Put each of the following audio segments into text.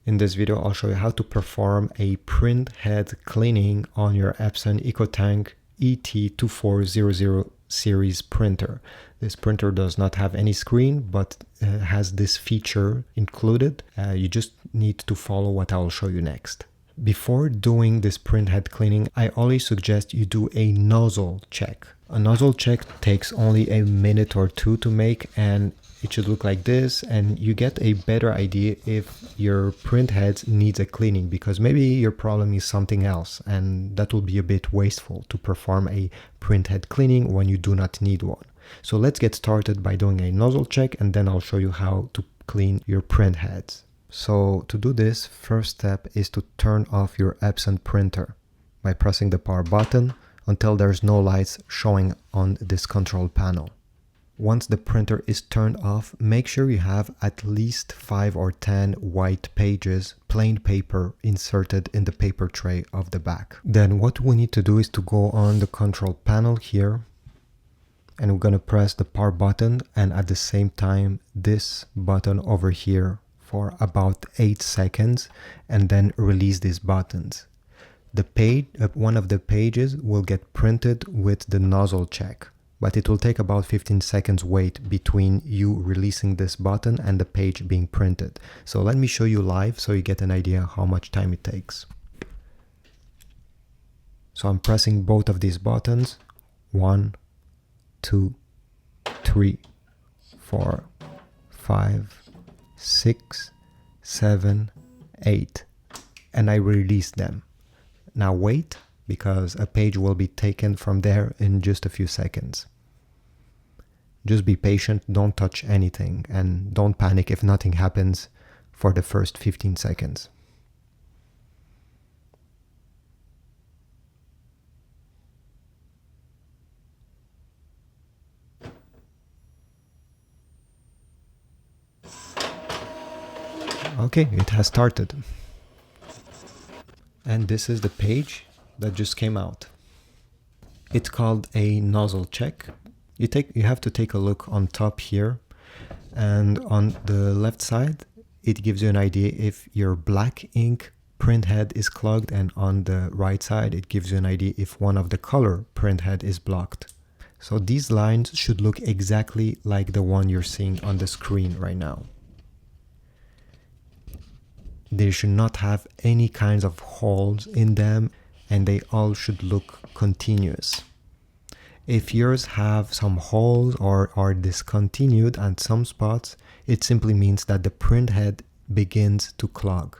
In this video, I'll show you how to perform a print head cleaning on your Epson EcoTank ET-2400 series printer. This printer does not have any screen, but has this feature included. You just need to follow what I'll show you next. Before doing this print head cleaning, I always suggest you do a nozzle check. A nozzle check takes only a minute or two to make, and it should look like this, and you get a better idea if your print head needs a cleaning, because maybe your problem is something else, and that will be a bit wasteful to perform a print head cleaning when you do not need one. So let's get started by doing a nozzle check, and then I'll show you how to clean your print heads. So to do this, first step is to turn off your Epson printer by pressing the power button until there's no lights showing on this control panel. Once the printer is turned off, make sure you have at least 5 or 10 white pages, plain paper, inserted in the paper tray of the back. Then what we need to do is to go on the control panel here, and we're going to press the power button and at the same time this button over here for about 8 seconds, and then release these buttons. The page, one of the pages will get printed with the nozzle check, but it will take about 15 seconds wait between you releasing this button and the page being printed. So let me show you live so you get an idea how much time it takes. So I'm pressing both of these buttons. 1, 2, 3, 4, 5, 6, 7, 8, and I release them. Now wait, because a page will be taken from there in just a few seconds. Just be patient, don't touch anything, and don't panic if nothing happens for the first 15 seconds. Okay, it has started. And this is the page that just came out. It's called a nozzle check. You have to take a look on top here, and on the left side it gives you an idea if your black ink print head is clogged, and on the right side it gives you an idea if one of the color print head is blocked. So these lines should look exactly like the one you're seeing on the screen right now. They should not have any kinds of holes in them, and they all should look continuous. If yours have some holes or are discontinued at some spots, it simply means that the print head begins to clog.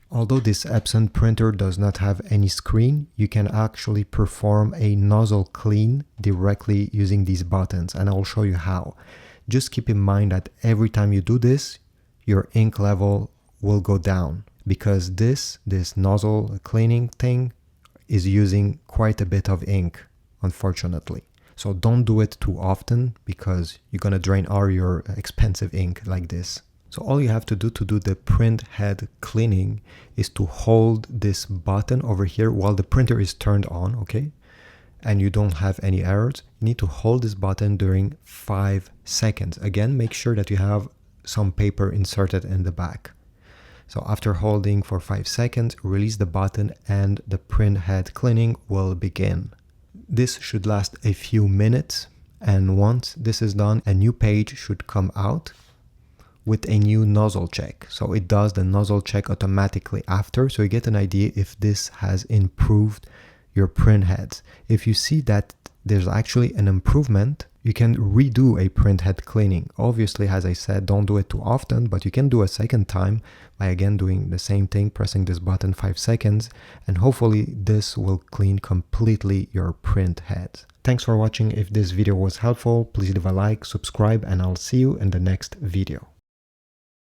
Although this Epson printer does not have any screen, you can actually perform a nozzle clean directly using these buttons, and I'll show you how. Just keep in mind that every time you do this, your ink level will go down, because this nozzle cleaning thing is using quite a bit of ink, unfortunately. So don't do it too often, because you're gonna drain all your expensive ink like this. So all you have to do the print head cleaning is to hold this button over here while the printer is turned on, okay? And you don't have any errors. You need to hold this button during 5 seconds. Again, make sure that you have some paper inserted in the back. So after holding for 5 seconds, release the button and the print head cleaning will begin. This should last a few minutes, and once this is done, a new page should come out with a new nozzle check. So it does the nozzle check automatically after, so you get an idea if this has improved your print heads. If you see that there's actually an improvement, you can redo a print head cleaning. Obviously, as I said, don't do it too often, but you can do a second time by again doing the same thing, pressing this button 5 seconds, and hopefully this will clean completely your print head. Thanks for watching. If this video was helpful, please leave a like, subscribe, and I'll see you in the next video.